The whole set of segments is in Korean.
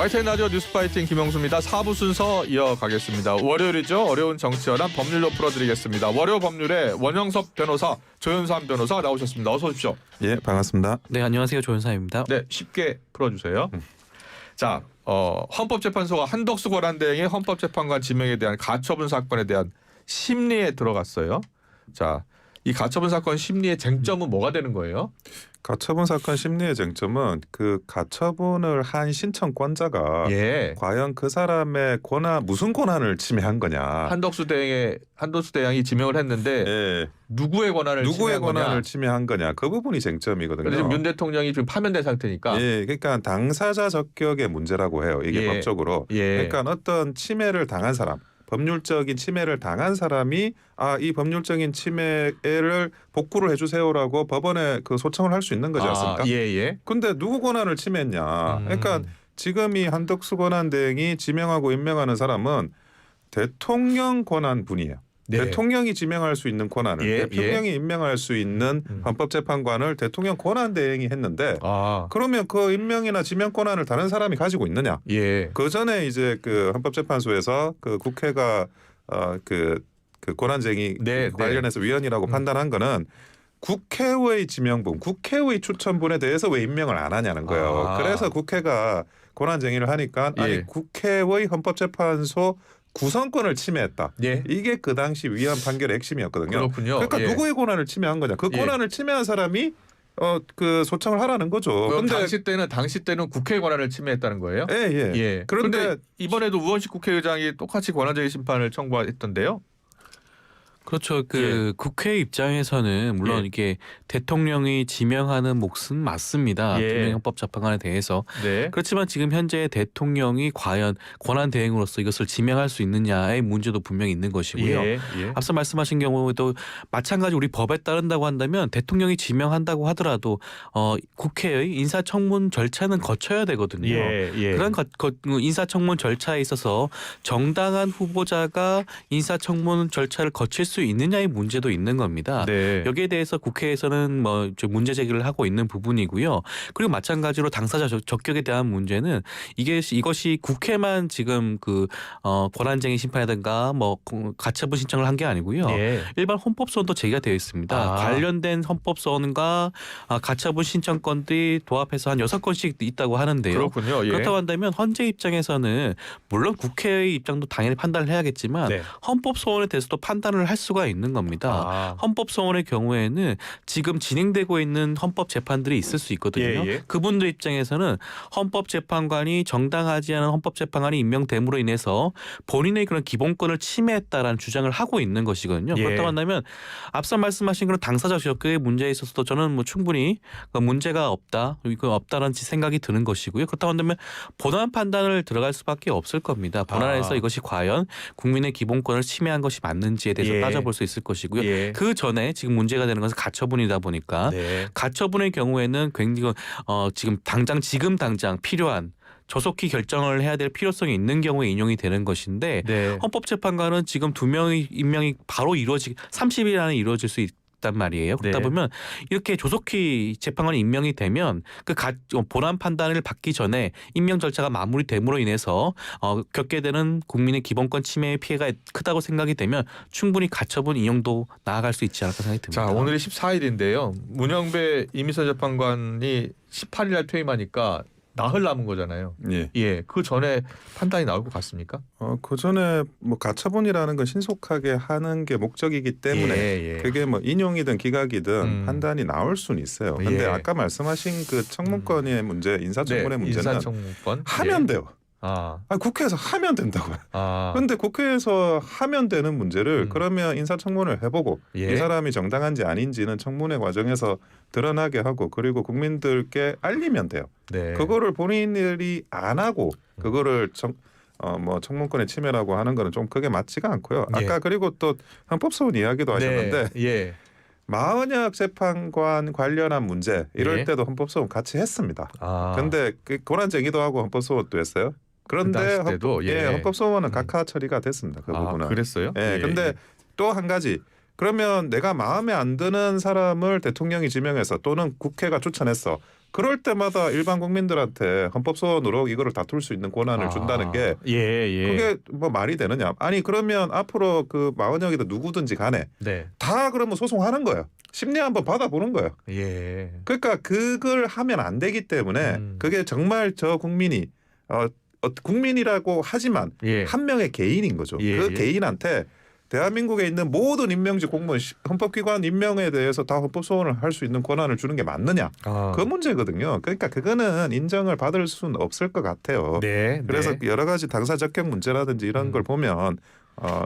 하이텐 라디오 뉴스파이팅 김영수입니다. 4부 순서 이어가겠습니다. 월요일이죠. 어려운 정치연합 법률로 풀어드리겠습니다. 월요 법률의 원영섭 변호사, 조윤삼 변호사 나오셨습니다. 어서 오십시오. 예, 반갑습니다. 네, 안녕하세요. 조윤삼입니다. 네, 쉽게 풀어주세요. 자, 헌법재판소가 한덕수 권한대행의 헌법재판관 지명에 대한 가처분 사건에 대한 심리에 들어갔어요. 자, 이 가처분 사건 심리의 쟁점은 뭐가 되는 거예요? 가처분 사건 심리의 쟁점은 그 가처분을 한 신청권자가 과연 그 사람의 무슨 권한을 침해한 거냐. 한덕수 대행이 지명을 했는데 누구의 권한을 침해한 거냐. 그 부분이 쟁점이거든요. 지금 윤 대통령이 지금 파면된 상태니까. 그러니까 당사자 적격의 문제라고 해요. 이게 법적으로. 그러니까 어떤 침해를 당한 사람. 법률적인 침해를 당한 사람이 이 법률적인 침해를 복구를 해주세요라고 법원에 그 소청을 할 수 있는 거지 않습니까? 근데 누구 권한을 침해했냐? 그러니까 지금 이 한덕수 권한대행이 지명하고 임명하는 사람은 대통령 권한분이에요. 대통령이 지명할 수 있는 권한을 대통령이 임명할 수 있는 헌법재판관을 대통령 권한대행이 했는데 그러면 그 임명이나 지명 권한을 다른 사람이 가지고 있느냐? 그 전에 이제 그 헌법재판소에서 그 국회가 그 권한쟁의 관련해서 위헌이라고 판단한 거는 국회의 지명분, 국회의 추천분에 대해서 왜 임명을 안 하냐는 거예요. 그래서 국회가 권한쟁의를 하니까 아니 국회의 헌법재판소 구성권을 침해했다. 이게 그 당시 위헌 판결의 핵심이었거든요. 그렇군요. 그러니까 누구의 권한을 침해한 거냐? 그 권한을 침해한 사람이 그 소청을 하라는 거죠. 그런데 당시 때는 국회 권한을 침해했다는 거예요? 그런데 이번에도 우원식 국회의장이 똑같이 권한쟁의 심판을 청구했던데요. 그렇죠. 국회 입장에서는 물론 이게 대통령이 지명하는 몫은 맞습니다. 대통령 헌법재판관에 대해서. 그렇지만 지금 현재 대통령이 과연 권한대행으로서 이것을 지명할 수 있느냐의 문제도 분명히 있는 것이고요. 앞서 말씀하신 경우에도 마찬가지 우리 법에 따른다고 한다면 대통령이 지명한다고 하더라도 국회의 인사청문 절차는 거쳐야 되거든요. 그런 인사청문 절차에 있어서 정당한 후보자가 인사청문 절차를 거칠 수 있느냐의 문제도 있는 겁니다. 여기에 대해서 국회에서는 좀 문제 제기를 하고 있는 부분이고요. 그리고 마찬가지로 당사자 적격에 대한 문제는 이것이 국회만 지금 권한쟁의 심판이라든가 가처분 신청을 한 게 아니고요. 일반 헌법소원도 제기가 되어 있습니다. 관련된 헌법소원과 가처분 신청건들이 도합해서 한 6건씩 있다고 하는데요. 그렇군요. 그렇다고 한다면 헌재 입장에서는 물론 국회의 입장도 당연히 판단을 해야겠지만 헌법소원에 대해서도 판단을 할 수가 있는 겁니다. 헌법소원의 경우에는 지금 진행되고 있는 헌법재판들이 있을 수 있거든요. 그분들 입장에서는 헌법재판관이 정당하지 않은 헌법재판관이 임명됨으로 인해서 본인의 그런 기본권을 침해했다라는 주장을 하고 있는 것이거든요. 그렇다고 한다면 앞서 말씀하신 그런 당사자 적격의 문제에 있어서도 저는 충분히 문제가 없다는 생각이 드는 것이고요. 그렇다고 한다면 본안 판단을 들어갈 수밖에 없을 겁니다. 본안에서 이것이 과연 국민의 기본권을 침해한 것이 맞는지에 대해서 따져볼 수 있을 것이고요. 그 전에 지금 문제가 되는 것은 가처분이다 보니까 가처분의 경우에는 굉장히 지금 당장 필요한 조속히 결정을 해야 될 필요성이 있는 경우에 인용이 되는 것인데 헌법재판관은 지금 2명의 임명이 바로 30일 안에 이루어질 수 있단 말이에요. 그렇다 보면 이렇게 조속히 재판관이 임명이 되면 본안 판단을 받기 전에 임명 절차가 마무리됨으로 인해서 겪게 되는 국민의 기본권 침해의 피해가 크다고 생각이 되면 충분히 가처분 인용도 나아갈 수 있지 않을까 생각이 듭니다. 자, 오늘이 14일인데요. 문영배 이미선 재판관이 18일 날 퇴임하니까 나흘 남은 거잖아요. 그 전에 판단이 나올 것 같습니까? 그 전에 가처분이라는 건 신속하게 하는 게 목적이기 때문에 그게 인용이든 기각이든 판단이 나올 수는 있어요. 근데 아까 말씀하신 그 청문권의 문제, 인사청문의 문제는 하면 돼요. 국회에서 하면 된다고요. 그런데 국회에서 하면 되는 문제를 그러면 인사청문을 해보고 이 사람이 정당한지 아닌지는 청문회 과정에서 드러나게 하고 그리고 국민들께 알리면 돼요. 그거를 본인들이 안 하고 그거를 청문권의 침해라고 하는 거는 좀 그게 맞지가 않고요. 아까 그리고 또 헌법소원 이야기도 하셨는데 마은혁 재판관 관련한 문제 이럴 때도 헌법소원 같이 했습니다. 근데 권한쟁의도 하고 헌법소원도 했어요. 그런데 헌법소원은 각하 처리가 됐습니다. 그 부분은. 그랬어요? 근데 또 한 가지. 그러면 내가 마음에 안 드는 사람을 대통령이 지명해서 또는 국회가 추천했어. 그럴 때마다 일반 국민들한테 헌법소원으로 이거를 다툴 수 있는 권한을 준다는 게 그게 뭐 말이 되느냐? 아니 그러면 앞으로 그 마흔역이든 누구든지 간에 다 그러면 소송하는 거예요. 심리 한번 받아보는 거예요. 그러니까 그걸 하면 안 되기 때문에 그게 정말 저 국민이 국민이라고 하지만 한 명의 개인인 거죠. 그 개인한테 대한민국에 있는 모든 임명직 공무원 헌법기관 임명에 대해서 다 헌법소원을 할 수 있는 권한을 주는 게 맞느냐. 그 문제거든요. 그러니까 그거는 인정을 받을 수는 없을 것 같아요. 그래서 여러 가지 당사 적격 문제라든지 이런 걸 보면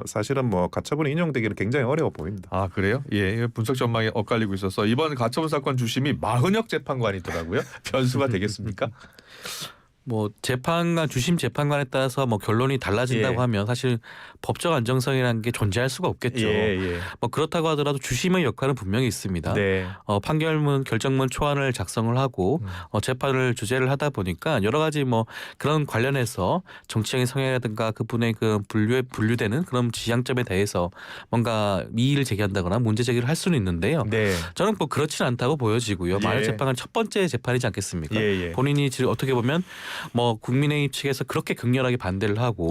사실은 뭐 가처분이 인용되기는 굉장히 어려워 보입니다. 아 그래요? 예, 분석 전망이 엇갈리고 있어서 이번 가처분 사건 주심이 마흔역 재판관이더라고요. 변수가 되겠습니까? 뭐 재판관 주심 재판관에 따라서 뭐 결론이 달라진다고 하면 사실 법적 안정성이라는 게 존재할 수가 없겠죠. 뭐 그렇다고 하더라도 주심의 역할은 분명히 있습니다. 판결문 결정문 초안을 작성을 하고 재판을 주재를 하다 보니까 여러 가지 뭐 그런 관련해서 정치적인 성향이라든가 그분의 그 분류되는 그런 지향점에 대해서 뭔가 이의를 제기한다거나 문제 제기를 할 수는 있는데요. 저는 뭐 그렇지는 않다고 보여지고요. 마흔역 재판은 첫 번째 재판이지 않겠습니까? 본인이 지금 어떻게 보면 뭐 국민의힘 측에서 그렇게 극렬하게 반대를 하고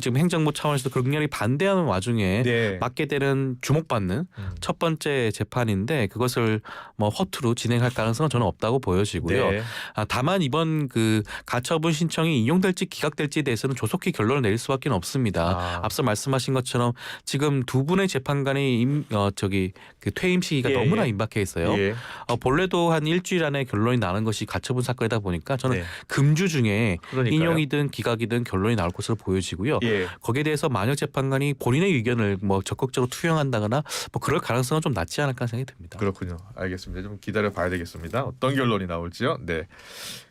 지금 행정부 차원에서도 극렬히 반대하는 와중에 맡게 되는 주목받는 첫 번째 재판인데 그것을 뭐 허투루 진행할 가능성은 저는 없다고 보여지고요. 다만 이번 그 가처분 신청이 인용될지 기각될지에 대해서는 조속히 결론을 내릴 수밖에 없습니다. 앞서 말씀하신 것처럼 지금 두 분의 재판관이 그 퇴임 시기가 너무나 임박해 있어요. 본래도 한 일주일 안에 결론이 나는 것이 가처분 사건이다 보니까 저는 금주 중에 인용이든 기각이든 결론이 나올 것으로 보여지고요. 거기에 대해서 마흔역 재판관이 본인의 의견을 뭐 적극적으로 투영한다거나 뭐 그럴 가능성은 좀 낮지 않을까 생각이 듭니다. 그렇군요. 알겠습니다. 좀 기다려 봐야 되겠습니다. 어떤 결론이 나올지요.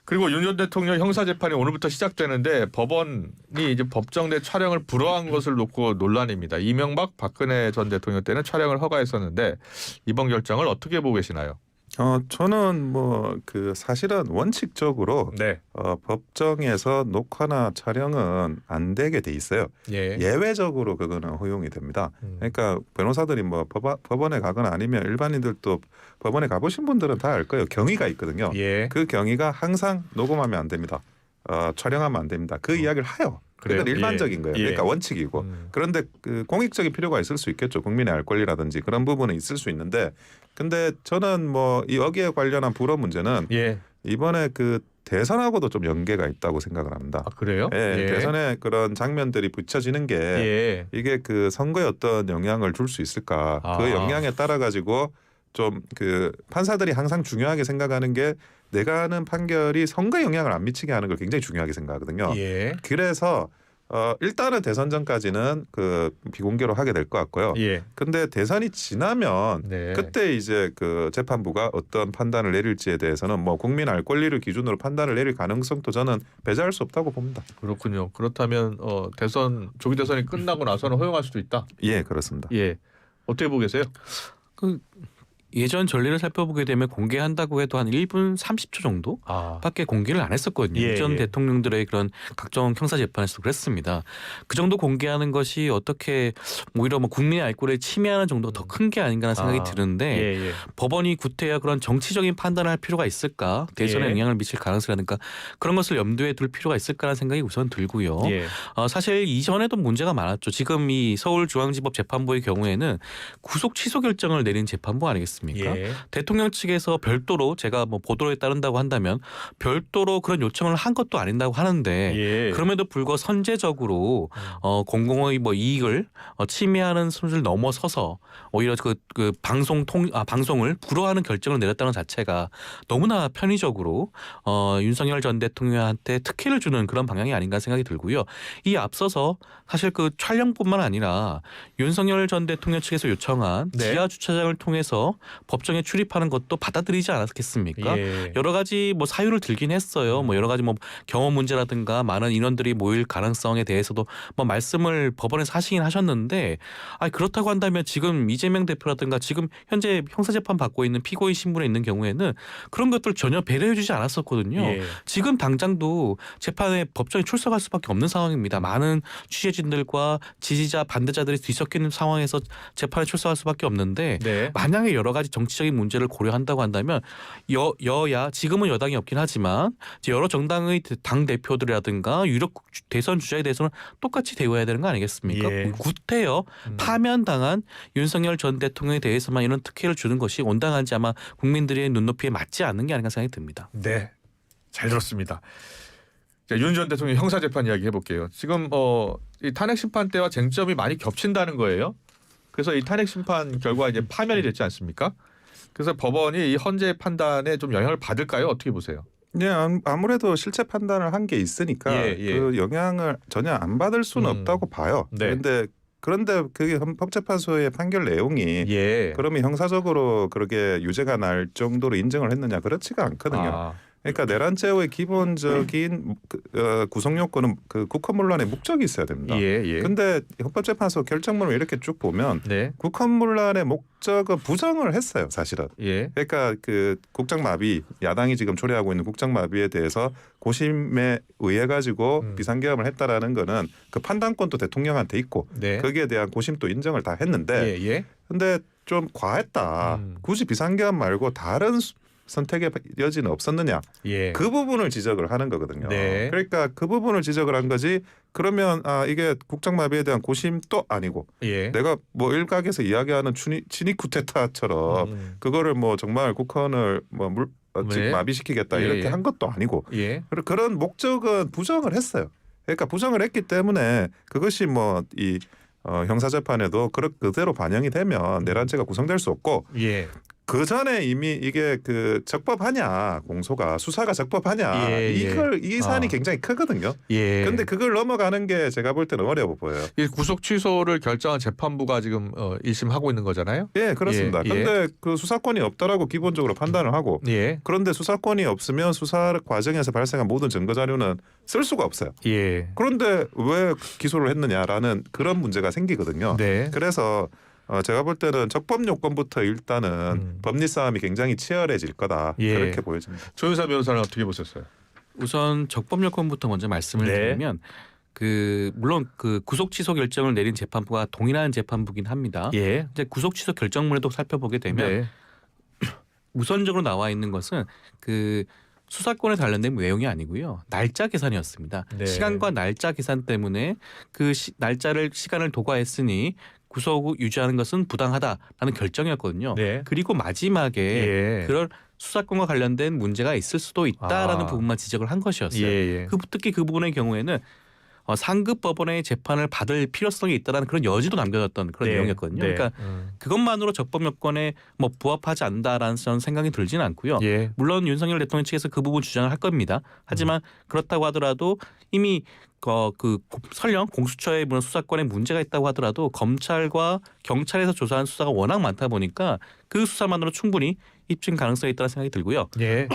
그리고 윤 전 대통령 형사 재판이 오늘부터 시작되는데 법원이 이제 법정 내 촬영을 불허한 것을 놓고 논란입니다. 이명박 박근혜 전 대통령 때는 촬영을 허가했었는데 이번 결정을 어떻게 보고 계시나요? 저는 뭐 그 사실은 원칙적으로 법정에서 녹화나 촬영은 안 되게 돼 있어요. 예외적으로 그거는 허용이 됩니다. 그러니까 변호사들이 뭐 법원에 가거나 아니면 일반인들도 법원에 가보신 분들은 다 알 거예요. 경위가 있거든요. 그 경위가 항상 녹음하면 안 됩니다. 촬영하면 안 됩니다. 그 이야기를 해요. 그건 일반적인 거예요. 그러니까 원칙이고. 그런데 그 공익적인 필요가 있을 수 있겠죠. 국민의 알 권리라든지 그런 부분은 있을 수 있는데 근데 저는 뭐 여기에 관련한 불허 문제는 이번에 그 대선하고도 좀 연계가 있다고 생각을 합니다. 그래요? 대선에 그런 장면들이 붙여지는 게 이게 그 선거에 어떤 영향을 줄 수 있을까? 그 영향에 따라 가지고 좀 그 판사들이 항상 중요하게 생각하는 게 내가 하는 판결이 선거에 영향을 안 미치게 하는 걸 굉장히 중요하게 생각하거든요. 그래서 일단은 대선 전까지는 그 비공개로 하게 될 것 같고요. 근데 대선이 지나면 그때 이제 그 재판부가 어떤 판단을 내릴지에 대해서는 뭐 국민 알 권리를 기준으로 판단을 내릴 가능성도 저는 배제할 수 없다고 봅니다. 그렇군요. 그렇다면 조기 대선이 끝나고 나서는 허용할 수도 있다. 그렇습니다. 어떻게 보고 계세요? 예전 전례를 살펴보게 되면 공개한다고 해도 한 1분 30초 정도 밖에 공개를 안 했었거든요. 이전 대통령들의 그런 각종 형사 재판에서도 그랬습니다. 그 정도 공개하는 것이 어떻게 오히려 뭐 국민의 알 권리를 침해하는 정도가 더 큰 게 아닌가 하는 생각이 드는데 법원이 구태여 그런 정치적인 판단을 할 필요가 있을까? 대선에 영향을 미칠 가능성이라든가 그런 것을 염두에 둘 필요가 있을까라는 생각이 우선 들고요. 사실 이전에도 문제가 많았죠. 지금 이 서울중앙지법 재판부의 경우에는 구속 취소 결정을 내린 재판부 아니겠습니까? 대통령 측에서 별도로 제가 뭐 보도에 따른다고 한다면 별도로 그런 요청을 한 것도 아닌다고 하는데 그럼에도 불구하고 선제적으로 공공의 뭐 이익을 침해하는 선을 넘어서서 오히려 그 방송을 불허하는 결정을 내렸다는 자체가 너무나 편의적으로 윤석열 전 대통령한테 특혜를 주는 그런 방향이 아닌가 생각이 들고요. 이 앞서서 사실 그 촬영뿐만 아니라 윤석열 전 대통령 측에서 요청한 지하 주차장을 통해서 법정에 출입하는 것도 받아들이지 않았겠습니까? 여러 가지 뭐 사유를 들긴 했어요. 뭐 여러 가지 뭐 경호 문제라든가 많은 인원들이 모일 가능성에 대해서도 뭐 말씀을 법원에서 하시긴 하셨는데 그렇다고 한다면 지금 이재명 대표라든가 지금 현재 형사재판 받고 있는 피고인 신분에 있는 경우에는 그런 것들 전혀 배려해주지 않았었거든요. 지금 당장도 재판에 법정에 출석할 수밖에 없는 상황입니다. 많은 취재진들과 지지자 반대자들이 뒤섞이는 상황에서 재판에 출석할 수밖에 없는데 만약에 여러 가지 정치적인 문제를 고려한다고 한다면 여야 지금은 여당이 없긴 하지만 이제 여러 정당의 당 대표들이라든가 유력 대선 주자에 대해서는 똑같이 대우해야 되는 거 아니겠습니까? 예. 구태여 파면당한 윤석열 전 대통령에 대해서만 이런 특혜를 주는 것이 온당한지 아마 국민들의 눈높이에 맞지 않는 게 아닌가 생각이 듭니다. 네, 잘 들었습니다. 윤 전 대통령 형사재판 이야기 해볼게요. 지금 이 탄핵 심판 때와 쟁점이 많이 겹친다는 거예요. 그래서 이 탄핵 심판 결과 이제 파면이 됐지 않습니까? 그래서 법원이 이 헌재 판단에 좀 영향을 받을까요? 어떻게 보세요? 네, 아무래도 실체 판단을 한 게 있으니까 예. 그 영향을 전혀 안 받을 수는 없다고 봐요. 네. 그런데 그게 헌법재판소의 판결 내용이 예. 그러면 형사적으로 그렇게 유죄가 날 정도로 인정을 했느냐 그렇지가 않거든요. 그러니까 내란죄의 기본적인 구성 요건은 그 국헌문란의 목적이 있어야 됩니다. 예. 근데 헌법재판소 결정문을 이렇게 쭉 보면 네. 국헌문란의 목적은 부정을 했어요, 사실은. 예. 그러니까 그 국정마비, 야당이 지금 초래하고 있는 국정마비에 대해서 고심에 의해 가지고 비상계엄을 했다라는 거는 그 판단권도 대통령한테 있고 네. 거기에 대한 고심도 인정을 다 했는데 예. 근데 좀 과했다. 굳이 비상계엄 말고 다른 선택의 여지는 없었느냐. 예. 그 부분을 지적을 하는 거거든요. 네. 그러니까 그 부분을 지적을 한 거지. 그러면 이게 국정마비에 대한 고심도 아니고 예. 내가 뭐 일각에서 이야기하는 친이 쿠데타처럼 그거를 뭐 정말 국헌을 뭐 네. 마비시키겠다 이렇게 예. 한 것도 아니고 예. 그런 목적은 부정을 했어요. 그러니까 부정을 했기 때문에 그것이 뭐 이 형사재판에도 그대로 반영이 되면 내란죄가 구성될 수 없고 예. 그 전에 이미 이게 그 적법하냐 공소가 수사가 적법하냐 예. 이 사안이 굉장히 크거든요. 예. 그런데 그걸 넘어가는 게 제가 볼 때는 어려워 보여요. 이 구속 취소를 결정한 재판부가 지금 1심 하고 있는 거잖아요. 예, 그렇습니다. 예. 그런데 그 수사권이 없다라고 기본적으로 판단을 하고 예. 그런데 수사권이 없으면 수사 과정에서 발생한 모든 증거 자료는 쓸 수가 없어요. 예. 그런데 왜 기소를 했느냐라는 그런 문제가 생기거든요. 네. 그래서 제가 볼 때는 적법 요건부터 일단은 법리 싸움이 굉장히 치열해질 거다. 예. 그렇게 보여집니다. 조윤사 변호사는 어떻게 보셨어요? 우선 적법 요건부터 먼저 말씀을 네. 드리면 물론 그 구속 취소 결정을 내린 재판부가 동일한 재판부긴 합니다. 예. 이제 구속 취소 결정문에도 살펴보게 되면 네. 우선적으로 나와 있는 것은 그 수사권에 관련된 내용이 아니고요. 날짜 계산이었습니다. 네. 시간과 날짜 계산 때문에 그 시간을 도과했으니 구속 유지하는 것은 부당하다라는 결정이었거든요. 네. 그리고 마지막에 예. 그런 수사권과 관련된 문제가 있을 수도 있다라는 부분만 지적을 한 것이었어요. 예. 특히 그 부분의 경우에는 상급 법원의 재판을 받을 필요성이 있다라는 그런 여지도 남겨졌던 그런 네. 내용이었거든요. 네. 그러니까 그것만으로 적법 요건에 뭐 부합하지 않는다라는 생각이 들지는 않고요. 예. 물론 윤석열 대통령 측에서 그 부분 주장을 할 겁니다. 하지만 그렇다고 하더라도 이미 설령 공수처의 물론 수사권에 문제가 있다고 하더라도 검찰과 경찰에서 조사한 수사가 워낙 많다 보니까 그 수사만으로 충분히 입증 가능성이 있다는 생각이 들고요. 예.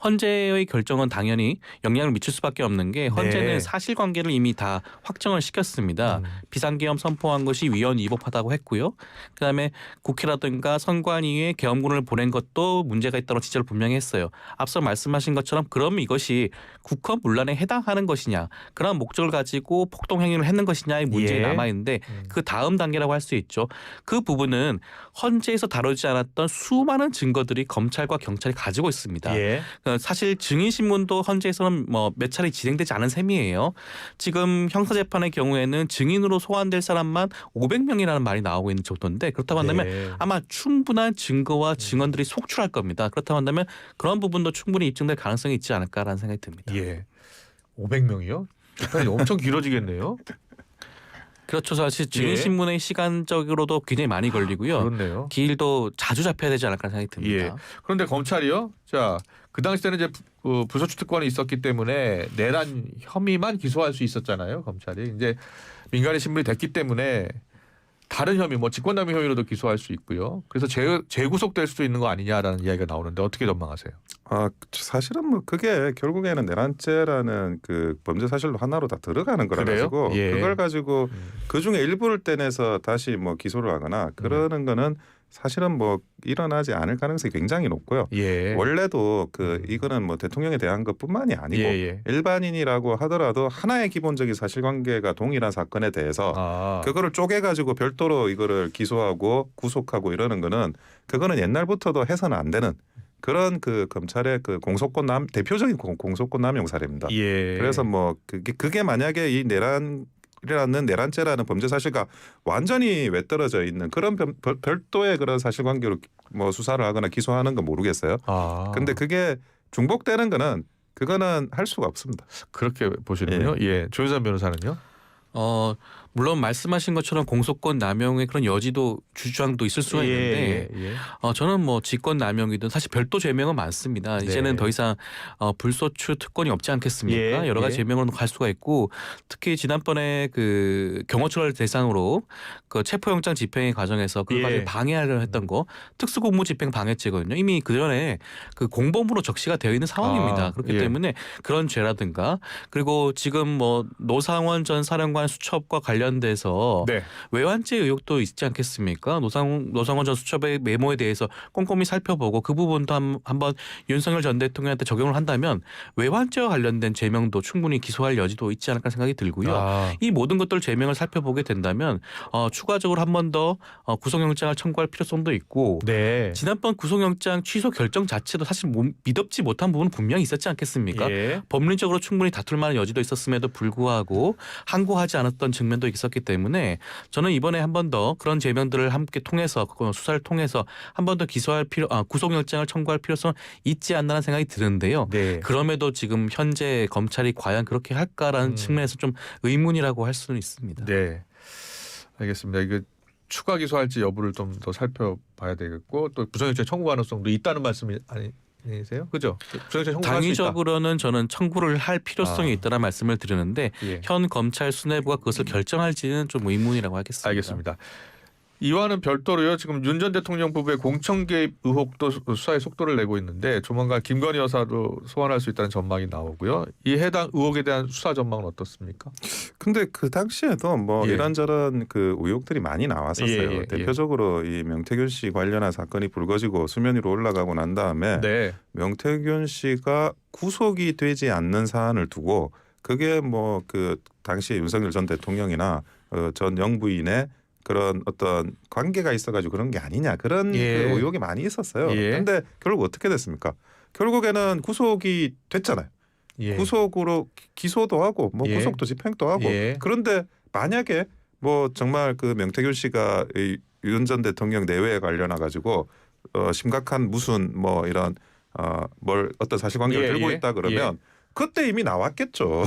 헌재의 결정은 당연히 영향을 미칠 수밖에 없는 게 헌재는 네. 사실관계를 이미 다 확정을 시켰습니다. 비상계엄 선포한 것이 위헌 위법하다고 했고요. 그다음에 국회라든가 선관위에 계엄군을 보낸 것도 문제가 있다고 지적을 분명히 했어요. 앞서 말씀하신 것처럼 그럼 이것이 국헌 문란에 해당하는 것이냐 그런 목적을 가지고 폭동행위를 했는 것이냐의 문제가 예. 남아있는데 그 다음 단계라고 할 수 있죠. 그 부분은 헌재에서 다루지 않았던 수많은 증거들이 검찰과 경찰이 가지고 있습니다. 예. 사실 증인신문도 헌재에서는 몇 차례 진행되지 않은 셈이에요. 지금 형사재판의 경우에는 증인으로 소환될 사람만 500명이라는 말이 나오고 있는 정도인데 그렇다고 한다면 네. 아마 충분한 증거와 증언들이 속출할 겁니다. 그렇다고 한다면 그런 부분도 충분히 입증될 가능성이 있지 않을까라는 생각이 듭니다. 예. 500명이요? 재판이 엄청 길어지겠네요. 그렇죠. 사실 증인신문의 시간적으로도 굉장히 많이 걸리고요. 그렇네요. 기일도 자주 잡혀야 되지 않을까 생각이 듭니다. 예. 그런데 검찰이요. 자, 그 당시 때는 이제 불소추특권이 있었기 때문에 내란 혐의만 기소할 수 있었잖아요. 검찰이 이제 민간의 신분이 됐기 때문에 다른 혐의, 뭐 직권남용 혐의로도 기소할 수 있고요. 그래서 재구속될 수도 있는 거 아니냐라는 이야기가 나오는데 어떻게 전망하세요? 사실은 뭐 그게 결국에는 내란죄라는 그 범죄 사실로 하나로 다 들어가는 거라 가지고 예. 그걸 가지고 그 중에 일부를 떼내서 다시 뭐 기소를 하거나 그러는 거는 사실은 뭐 일어나지 않을 가능성이 굉장히 높고요. 예. 원래도 이거는 뭐 대통령에 대한 것뿐만이 아니고 예. 일반인이라고 하더라도 하나의 기본적인 사실관계가 동일한 사건에 대해서 그거를 쪼개가지고 별도로 이거를 기소하고 구속하고 이러는 거는 그거는 옛날부터도 해서는 안 되는 그런 검찰의 공소권 대표적인 공소권 남용 사례입니다. 예. 그래서 뭐 그게 만약에 이 내란죄라는 범죄 사실과 완전히 외떨어져 있는 그런 별도의 그런 사실관계로 뭐 수사를 하거나 기소하는 건 모르겠어요. 근데 그게 중복되는 거는 그거는 할 수가 없습니다. 그렇게 보시는군요. 예. 조윤선 변호사는요? 물론 말씀하신 것처럼 공소권 남용의 그런 여지도 주장도 있을 수가 있는데 저는 뭐 직권 남용이든 사실 별도 죄명은 많습니다. 네. 이제는 더 이상 불소추 특권이 없지 않겠습니까? 여러 가지 죄명으로 갈 수가 있고 특히 지난번에 그 경호처를 대상으로 그 체포영장 집행의 과정에서 그것까지 방해하려 했던 거 특수공무집행 방해죄거든요. 이미 그 전에 그 공범으로 적시가 되어 있는 상황입니다. 그렇기 때문에 그런 죄라든가 그리고 지금 뭐 노상원 전 사령관 수첩과 관련돼서 외환죄 의혹도 있지 않겠습니까? 노상원 전 수첩의 메모에 대해서 꼼꼼히 살펴보고 그 부분도 한번 윤석열 전 대통령한테 적용을 한다면 외환죄와 관련된 죄명도 충분히 기소할 여지도 있지 않을까 생각이 들고요. 이 모든 것들 죄명을 살펴보게 된다면 추가적으로 한 번 더 구속영장을 청구할 필요성도 있고 지난번 구속영장 취소 결정 자체도 사실 미덥지 못한 부분은 분명히 있었지 않겠습니까? 법률적으로 충분히 다툴 만한 여지도 있었음에도 불구하고 항고하지 않았던 측면도 있었기 때문에 저는 이번에 한 번 더 그런 죄명들을 함께 통해서 수사를 통해서 한 번 더 기소할 구속영장을 청구할 필요성 있지 않나라는 생각이 드는데요. 그럼에도 지금 현재 검찰이 과연 그렇게 할까라는 측면에서 좀 의문이라고 할 수는 있습니다. 네, 알겠습니다. 이거 추가 기소할지 여부를 좀 더 살펴봐야 되겠고 또 구속영장 청구 가능성도 있다는 말씀이 아니세요? 그죠? 당위적으로는 저는 청구를 할 필요성이 있다는 말씀을 드리는데 현 검찰 수뇌부가 그것을 결정할지는 좀 의문이라고 하겠습니다. 알겠습니다. 이와는 별도로요. 지금 윤 전 대통령 부부의 공천 개입 의혹도 수사에 속도를 내고 있는데 조만간 김건희 여사도 소환할 수 있다는 전망이 나오고요. 이 해당 의혹에 대한 수사 전망은 어떻습니까? 근데 그 당시에도 뭐 이런저런 그 의혹들이 많이 나왔었어요. 대표적으로 이 명태균 씨 관련한 사건이 불거지고 수면 위로 올라가고 난 다음에 명태균 씨가 구속이 되지 않는 사안을 두고 그게 뭐 그 당시 윤석열 전 대통령이나 전 영부인의 그런 어떤 관계가 있어가지고 그런 게 아니냐 그런 그 의혹이 많이 있었어요. 그런데 결국 어떻게 됐습니까? 결국에는 구속이 됐잖아요. 구속으로 기소도 하고 뭐 구속도 집행도 하고 그런데 만약에 뭐 정말 그 명태균 씨가 윤 전 대통령 내외에 관련해 가지고 심각한 무슨 뭐 이런 어떤 사실관계를 들고 있다 그러면 그때 이미 나왔겠죠.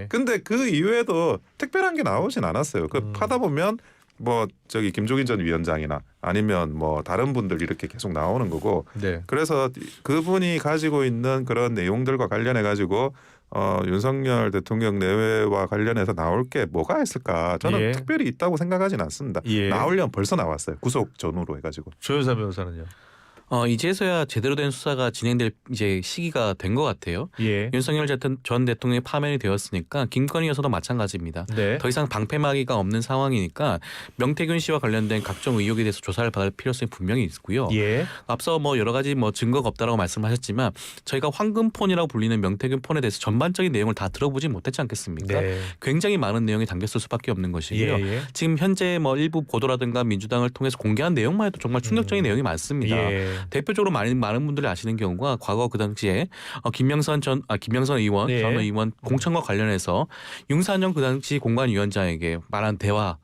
근데 그 이후에도 특별한 게 나오진 않았어요. 그 파다 보면 뭐 저기 김종인 전 위원장이나 아니면 뭐 다른 분들 이렇게 계속 나오는 거고 그래서 그분이 가지고 있는 그런 내용들과 관련해 가지고 윤석열 대통령 내외와 관련해서 나올 게 뭐가 있을까 저는 특별히 있다고 생각하지는 않습니다. 나오려면 벌써 나왔어요. 구속 전후로 해가지고. 조윤선 변호사는요? 이제서야 제대로 된 수사가 진행될 이제 시기가 된 것 같아요. 윤석열 전 대통령이 파면이 되었으니까 김건희 여사도 마찬가지입니다. 더 이상 방패막이가 없는 상황이니까 명태균 씨와 관련된 각종 의혹에 대해서 조사를 받을 필요성이 분명히 있고요. 앞서 뭐 여러 가지 뭐 증거가 없다라고 말씀하셨지만 저희가 황금폰이라고 불리는 명태균 폰에 대해서 전반적인 내용을 다 들어보지 못했지 않겠습니까? 굉장히 많은 내용이 담겼을 수밖에 없는 것이고요. 지금 현재 뭐 일부 보도라든가 민주당을 통해서 공개한 내용만 해도 정말 충격적인 내용이 많습니다. 대표적으로 많은 분들이 아시는 경우가 과거 그 당시에 김명선 의원, 전 의원 공천과 관련해서 윤산영 그 당시 공관위원장에게 말한 대화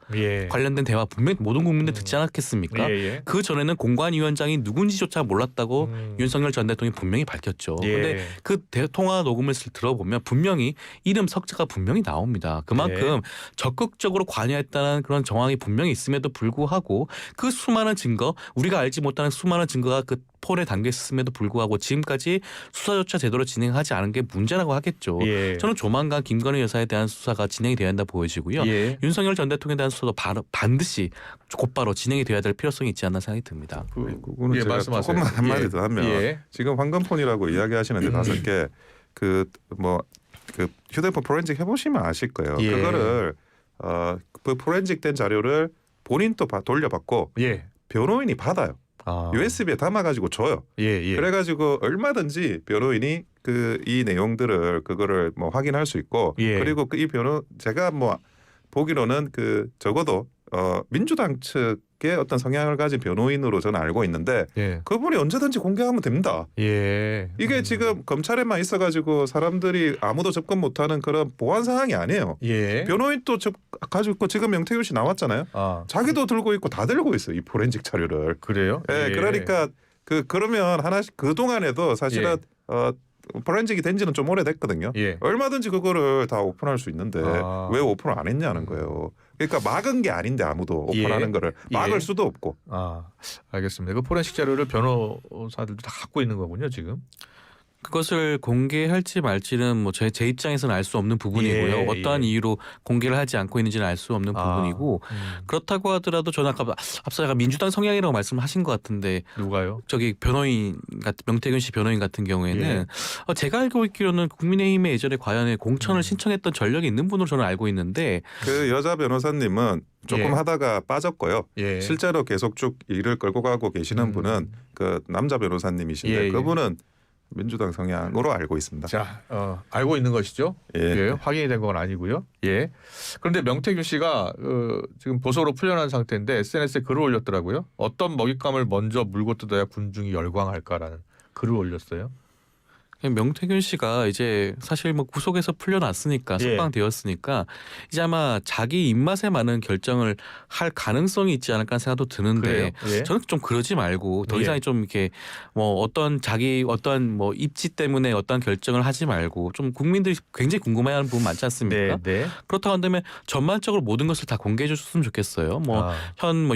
관련된 대화 분명히 모든 국민들 듣지 않았겠습니까? 그 전에는 공관위원장이 누군지조차 몰랐다고 윤석열 전 대통령이 분명히 밝혔죠. 그런데 그 통화 녹음을 들어보면 분명히 이름 석자가 분명히 나옵니다. 그만큼 적극적으로 관여했다는 그런 정황이 분명히 있음에도 불구하고 그 수많은 증거 우리가 알지 못하는 수많은 증거가 그 폰에 담겨 있음에도 불구하고 지금까지 수사조차 제대로 진행하지 않은 게 문제라고 하겠죠. 저는 조만간 김건희 여사에 대한 수사가 진행이 되어야 한다 보여지고요. 윤석열 전 대통령에 대한 수사도 반드시 곧바로 진행이 되어야 될 필요성이 있지 않나 생각이 듭니다. 그거는 제가 조금만 한마디 더 하면 지금 황금폰이라고 이야기하시는데 5개 그 휴대폰 포렌식 해보시면 아실 거예요. 그거를 그 포렌식된 자료를 본인도 돌려받고 변호인이 받아요. USB에 담아가지고 줘요. 예. 그래가지고 얼마든지 변호인이 이 내용들을 그거를 뭐 확인할 수 있고 예. 그리고 이 제가 뭐 보기로는 적어도 민주당 측의 어떤 성향을 가진 변호인으로 저는 알고 있는데 예. 그분이 언제든지 공개하면 됩니다. 예. 이게 지금 검찰에만 있어가지고 사람들이 아무도 접근 못하는 그런 보안 상황이 아니에요. 예. 변호인 또 가지고 있고 지금 명태균 씨 나왔잖아요. 자기도 들고 있고 다 들고 있어요. 이 포렌식 자료를. 그래요? 예. 그러니까 그러면 하나씩 그 동안에도 사실은 포렌식이 된 지는 좀 오래됐거든요. 예. 얼마든지 그거를 다 오픈할 수 있는데 왜 오픈을 안 했냐는 거예요. 그러니까 막은 게 아닌데 아무도 오픈하는 거를 막을 수도 없고. 알겠습니다. 그 포렌식 자료를 변호사들도 다 갖고 있는 거군요, 지금. 그것을 공개할지 말지는 뭐 제 입장에서는 알 수 없는 부분이고요. 어떠한 이유로 공개를 하지 않고 있는지는 알 수 없는 부분이고 그렇다고 하더라도 저는 앞서 약간 민주당 성향이라고 말씀하신 것 같은데 누가요? 저기 변호인 명태균 씨 변호인 같은 경우에는 제가 알고 있기로는 국민의힘에 예전에 과연에 공천을 신청했던 전력이 있는 분으로 저는 알고 있는데 그 여자 변호사님은 조금 하다가 빠졌고요. 예. 실제로 계속 쭉 일을 끌고 가고 계시는 분은 그 남자 변호사님이신데 그분은 민주당 성향으로 알고 있습니다. 자, 알고 있는 것이죠. 예. 확인이 된 건 아니고요. 예. 그런데 명태균 씨가 지금 보석으로 풀려난 상태인데 SNS에 글을 올렸더라고요. 어떤 먹잇감을 먼저 물고 뜯어야 군중이 열광할까라는 글을 올렸어요. 명태균 씨가 이제 사실 뭐 구속에서 풀려났으니까 석방되었으니까 이제 아마 자기 입맛에 맞는 결정을 할 가능성이 있지 않을까 생각도 드는데 저는 좀 그러지 말고 더 이상 좀 이렇게 뭐 어떤 뭐 입지 때문에 어떤 결정을 하지 말고 좀 국민들이 굉장히 궁금해하는 부분 많지 않습니까? 그렇다고 한다면 전반적으로 모든 것을 다 공개해 줬으면 좋겠어요. 뭐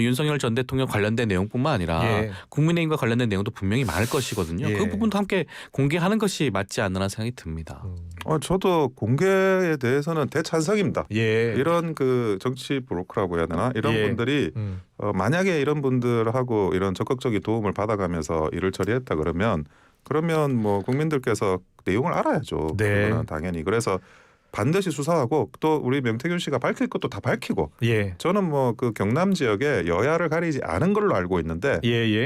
윤석열 전 대통령 관련된 내용뿐만 아니라 국민의힘과 관련된 내용도 분명히 많을 것이거든요. 그 부분도 함께 공개하는 것이 맞지 않나 생각이 듭니다. 저도 공개에 대해서는 대찬성입니다. 이런 그 정치 브로커라고 해야 되나 이런 분들이 만약에 이런 분들하고 이런 적극적인 도움을 받아가면서 일을 처리했다 그러면 뭐 국민들께서 내용을 알아야죠. 그거는 당연히. 그래서 반드시 수사하고 또 우리 명태균 씨가 밝힐 것도 다 밝히고 저는 뭐 그 경남 지역에 여야를 가리지 않은 걸로 알고 있는데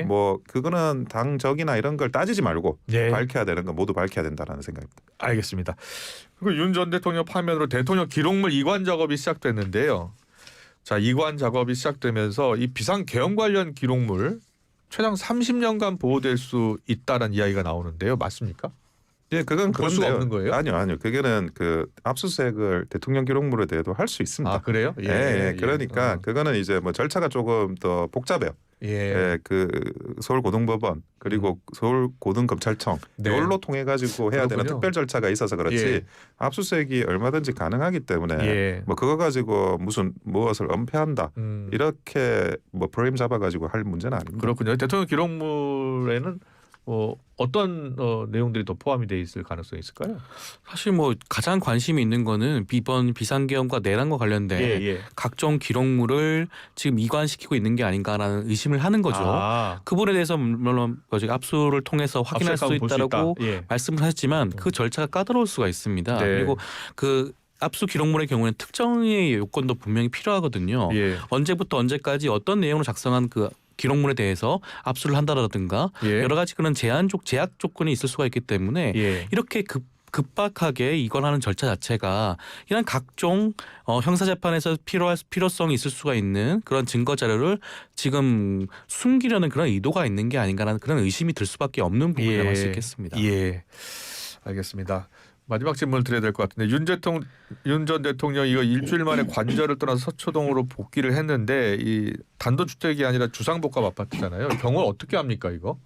뭐 그거는 당적이나 이런 걸 따지지 말고 밝혀야 되는 건 모두 밝혀야 된다라는 생각입니다. 알겠습니다. 그리고 윤 전 대통령 파면으로 대통령 기록물 이관 작업이 시작됐는데요. 자, 이관 작업이 시작되면서 이 비상계엄 관련 기록물 최장 30년간 보호될 수 있다는 이야기가 나오는데요. 맞습니까? 그건 볼 수가 없는 거예요? 아니요. 그게는 그 압수수색을 대통령 기록물에 대해도 할 수 있습니다. 그래요? 그러니까 그거는 이제 뭐 절차가 조금 더 복잡해요. 그 서울고등법원 그리고 서울고등검찰청 이걸로 통해 가지고 해야 되는 특별 절차가 있어서 그렇지 압수수색이 얼마든지 가능하기 때문에 뭐 그거 가지고 무엇을 은폐한다 이렇게 뭐 프레임 잡아가지고 할 문제는 아닙니다. 그렇군요. 대통령 기록물에는 어떤 내용들이 더 포함이 돼 있을 가능성이 있을까요? 사실 뭐 가장 관심이 있는 거는 이번 비상계엄과 내란과 관련된 각종 기록물을 지금 이관시키고 있는 게 아닌가라는 의심을 하는 거죠. 그 부분에 대해서 물론 압수를 통해서 확인할 수 있다라고 말씀을 하셨지만 그 절차가 까다로울 수가 있습니다. 그리고 그 압수 기록물의 경우에는 특정의 요건도 분명히 필요하거든요. 언제부터 언제까지 어떤 내용으로 작성한 그 기록물에 대해서 압수를 한다라든가 여러 가지 그런 제약 조건이 있을 수가 있기 때문에 이렇게 급박하게 이관하는 절차 자체가 이런 각종 형사재판에서 필요성이 있을 수가 있는 그런 증거 자료를 지금 숨기려는 그런 의도가 있는 게 아닌가라는 그런 의심이 들 수밖에 없는 부분이라고 할 수 있겠습니다. 알겠습니다. 마지막 질문을 드려야 될 것 같은데 윤 전 대통령 이거 일주일 만에 관저를 떠나서 서초동으로 복귀를 했는데 이 단독주택이 아니라 주상복합 아파트잖아요. 경우 어떻게 합니까 이거?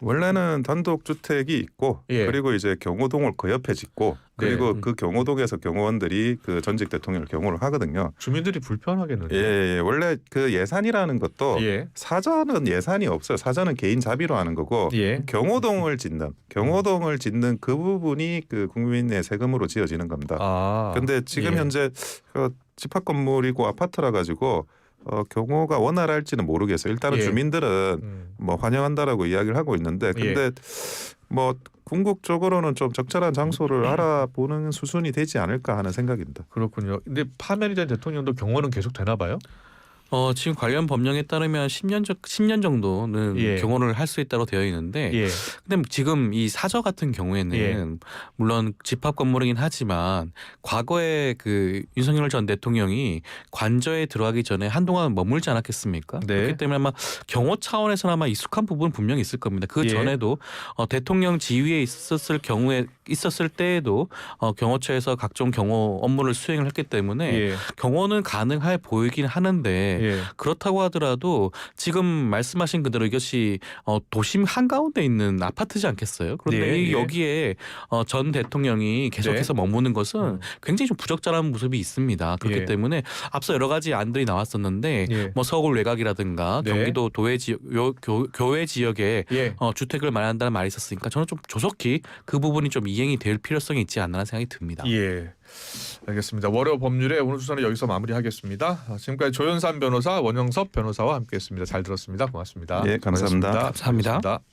원래는 단독주택이 있고 그리고 이제 경호동을 그 옆에 짓고 그리고 그 경호동에서 경호원들이 그 전직 대통령을 경호를 하거든요. 주민들이 불편하겠는데. 원래 그 예산이라는 것도 사전은 예산이 없어요. 사전은 개인 자비로 하는 거고 경호동을 짓는 그 부분이 그 국민의 세금으로 지어지는 겁니다. 그런데 지금 현재 집합 건물이고 아파트라 가지고 경호가 원활할지는 모르겠어요. 일단은 주민들은 뭐 환영한다라고 이야기를 하고 있는데 근데 뭐 궁극적으로는 좀 적절한 장소를 알아보는 수순이 되지 않을까 하는 생각입니다. 그렇군요. 근데 파면이 된 대통령도 경호는 계속 되나 봐요? 지금 관련 법령에 따르면 10년 정도는 예. 경호를 할 수 있다고 되어 있는데 예. 근데 지금 이 사저 같은 경우에는 예. 물론 집합 건물이긴 하지만 과거에 그 윤석열 전 대통령이 관저에 들어가기 전에 한동안 머물지 않았겠습니까? 네. 그렇기 때문에 아마 경호 차원에서는 아마 익숙한 부분은 분명히 있을 겁니다. 그 예. 전에도 대통령 지위에 있었을 때에도 경호처에서 각종 경호 업무를 수행을 했기 때문에 예. 경호는 가능해 보이긴 하는데 예. 그렇다고 하더라도 지금 말씀하신 그대로 이것이 도심 한가운데 있는 아파트지 않겠어요? 그런데 예, 예. 여기에 전 대통령이 계속해서 머무는 것은 굉장히 좀 부적절한 모습이 있습니다. 그렇기 예. 때문에 앞서 여러 가지 안들이 나왔었는데 예. 뭐 서울 외곽이라든가 네. 경기도 교외 지역에 예. 주택을 마련한다는 말이 있었으니까 저는 좀 조속히 그 부분이 좀 이행이 될 필요성이 있지 않나 생각이 듭니다. 예. 알겠습니다. 월요 법률의 오늘 수사는 여기서 마무리하겠습니다. 지금까지 조현산 변호사, 원영섭 변호사와 함께했습니다. 잘 들었습니다. 고맙습니다. 예, 감사합니다. 고맙습니다. 감사합니다.